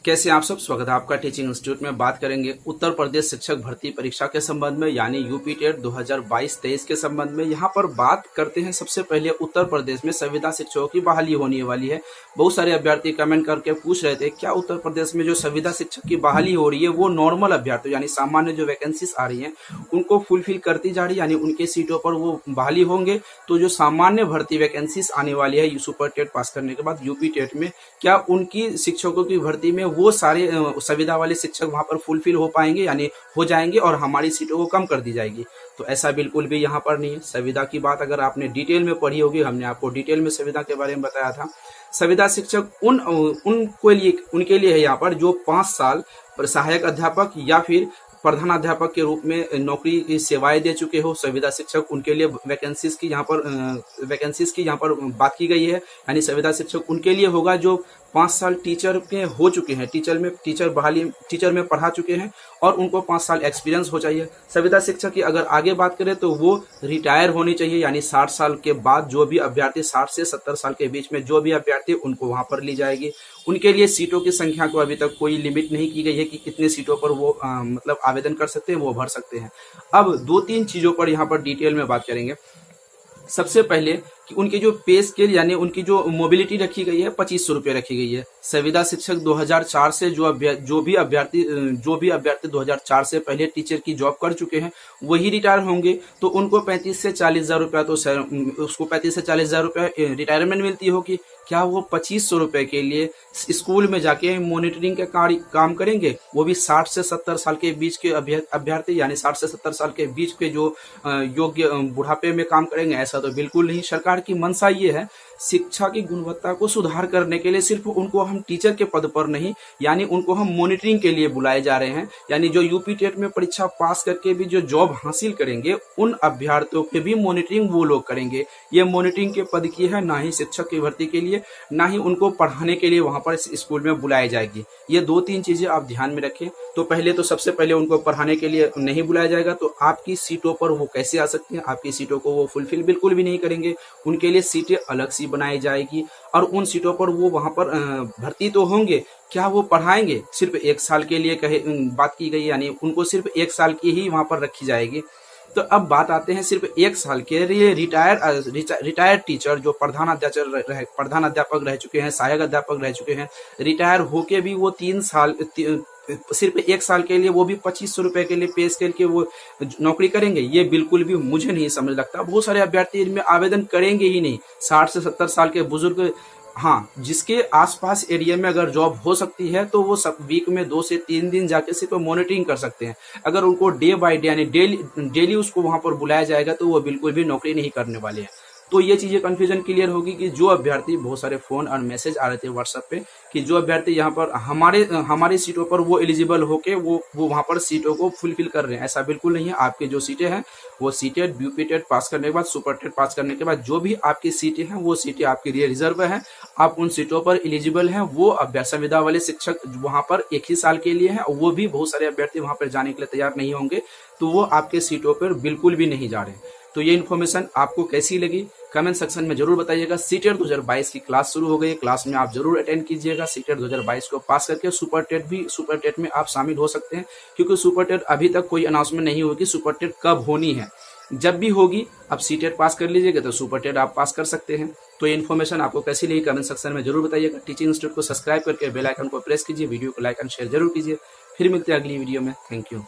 कैसे आप सब। स्वागत है आपका टीचिंग इंस्टीट्यूट में। बात करेंगे उत्तर प्रदेश शिक्षक भर्ती परीक्षा के संबंध में, यानी यूपी टेट 2022-23 के संबंध में। यहाँ पर बात करते हैं सबसे पहले उत्तर प्रदेश में संविदा शिक्षकों की बहाली होने वाली है। बहुत सारे अभ्यर्थी कमेंट करके पूछ रहे थे क्या उत्तर प्रदेश में जो संविदा शिक्षक की बहाली हो रही है वो नॉर्मल अभ्यर्थी यानी सामान्य जो वैकेंसीज आ रही है उनको फुलफिल करती जा रही है, यानी उनके सीटों पर वो बहाली होंगे। तो जो सामान्य भर्ती वैकेंसीज आने वाली है सुपर टेट पास करने के बाद यूपी टेट में, क्या उनकी शिक्षकों की भर्ती में वो सारे संविदा वाले शिक्षक वहां पर फुलफिल हो पाएंगे, यानी हो जाएंगे और हमारी सीटों को कम कर दी जाएगी। तो ऐसा बिल्कुल भी यहाँ पर नहीं है। संविदा की बात अगर आपने डिटेल में पढ़ी होगी, हमने आपको डिटेल में संविदा के बारे में बताया था। संविदा शिक्षक उनके लिए है यहाँ पर जो 5 साल सहायक अध्यापक या फिर प्रधानाध्यापक के रूप में नौकरी की सेवाएं दे चुके हो। संविदा शिक्षक उनके लिए वैकेंसीज की यहाँ पर बात की गई है, यानी संविदा शिक्षक उनके लिए होगा जो 5 साल टीचर के हो चुके हैं, टीचर में पढ़ा चुके हैं और उनको 5 साल एक्सपीरियंस हो चाहिए। संविदा शिक्षक की अगर आगे बात करें तो वो रिटायर होनी चाहिए, यानी 60 साल के बाद जो भी अभ्यर्थी 60 से 70 साल के बीच में जो भी अभ्यर्थी उनको वहां पर ली जाएगी। उनके लिए सीटों की संख्या को अभी तक कोई लिमिट नहीं की गई है कि कितने सीटों पर वो मतलब आवेदन कर सकते हैं, वो भर सकते हैं। अब 2-3 चीजों पर यहाँ पर डिटेल में बात करेंगे। सबसे पहले कि उनकी जो पे स्केल यानी उनकी जो मोबिलिटी रखी गई है 2500 रुपये रखी गई है। संविदा शिक्षक 2004 से जो भी अभ्यर्थी 2004 से पहले टीचर की जॉब कर चुके हैं वही रिटायर होंगे, तो उनको 35 से 40 हजार रुपया उसको 35 से 40 हजार रुपया रिटायरमेंट मिलती होगी। क्या वो 2500 रुपए के लिए स्कूल में जाके मॉनिटरिंग के काम करेंगे? वो भी 60 से 70 साल के बीच के अभ्यर्थी, यानी 60 से 70 साल के बीच के जो योग्य बुढ़ापे में काम करेंगे? ऐसा तो बिल्कुल नहीं। सरकार की मंशा ये है शिक्षा की गुणवत्ता को सुधार करने के लिए सिर्फ उनको हम टीचर के पद पर नहीं, यानी उनको हम मॉनिटरिंग के लिए बुलाए जा रहे हैं। यानी जो यूपी टेट में परीक्षा पास करके भी जो जॉब हासिल करेंगे उन अभ्यर्थियों के भी मॉनिटरिंग वो लोग करेंगे। ये मॉनिटरिंग के पद की है, ना ही शिक्षक की भर्ती के लिए, ना ही उनको पढ़ाने के लिए वहां पर स्कूल में बुलाई जाएगी। ये 2-3 चीजें आप ध्यान में रखें। तो पहले तो सबसे पहले उनको पढ़ाने के लिए नहीं बुलाया जाएगा, तो आपकी सीटों पर वो कैसे आ सकते हैं? आपकी सीटों को वो फुलफिल बिल्कुल भी नहीं करेंगे। उनके लिए सीटें अलग सी बनाई जाएगी और उन सीटों पर वो वहां पर भर्ती तो होंगे। क्या वो पढ़ाएंगे? सिर्फ 1 साल के लिए बात की गई, यानी उनको सिर्फ 1 साल की ही वहां पर रखी जाएगी। तो अब बात आते हैं सिर्फ 1 साल के लिए रिटायर्ड टीचर जो प्रधानाध्यापक रह चुके हैं, सहायक अध्यापक रह चुके हैं, रिटायर होके भी वो 3 साल सिर्फ 1 साल के लिए वो भी 2500 रुपए के लिए पे स्केल के वो नौकरी करेंगे? ये बिल्कुल भी मुझे नहीं समझ लगता। बहुत सारे अभ्यर्थी इनमें आवेदन करेंगे ही नहीं। 60 से 70 साल के बुजुर्ग, हाँ, जिसके आसपास एरिया में अगर जॉब हो सकती है तो वो सब वीक में 2 से 3 दिन जाके सिर्फ मॉनिटरिंग कर सकते हैं। अगर उनको डे बाय डे यानी डेली उसको वहां पर बुलाया जाएगा तो वो बिल्कुल भी नौकरी नहीं करने वाले हैं। तो ये चीजें कंफ्यूजन क्लियर होगी कि जो अभ्यर्थी, बहुत सारे फोन और मैसेज आ रहे थे व्हाट्सएप पे कि जो अभ्यर्थी यहाँ पर हमारे सीटों पर वो एलिजिबल होके वो वहां पर सीटों को फुलफिल कर रहे हैं, ऐसा बिल्कुल नहीं है। आपके जो सीटें हैं वो सीटें यूपी टेट पास करने के बाद, सुपर टेट पास करने के बाद जो भी आपकी सीटें हैं वो सीटें आपके लिए रिजर्व है। आप उन सीटों पर एलिजिबल हैं। वो संविदा वाले शिक्षक वहां पर 1 ही साल के लिए हैं और वो भी बहुत सारे अभ्यर्थी वहां पर जाने के लिए तैयार नहीं होंगे, तो वो आपके सीटों पर बिल्कुल भी नहीं जा रहे। तो ये इन्फॉर्मेशन आपको कैसी लगी कमेंट सेक्शन में जरूर बताइएगा। सीटेट 2022 की क्लास शुरू हो गई है, क्लास में आप जरूर अटेंड कीजिएगा। सीटेट 2022 को पास करके सुपर टेट में आप शामिल हो सकते हैं, क्योंकि सुपर टेट अभी तक कोई अनाउंसमेंट नहीं हुई कि सुपर टेट कब होनी है। जब भी होगी आप सीटेट पास कर लीजिएगा तो सुपर टेट आप पास कर सकते हैं। तो ये इन्फॉर्मेशन आपको कैसी लगी कमेंट सेक्शन में जरूर बताइएगा। टीचिंग इंस्टीट्यूट को सब्सक्राइब करके बेल आइकन को प्रेस कीजिए, वीडियो को लाइक एंड शेयर जरूर कीजिए। फिर मिलते हैं अगली वीडियो में। Thank you.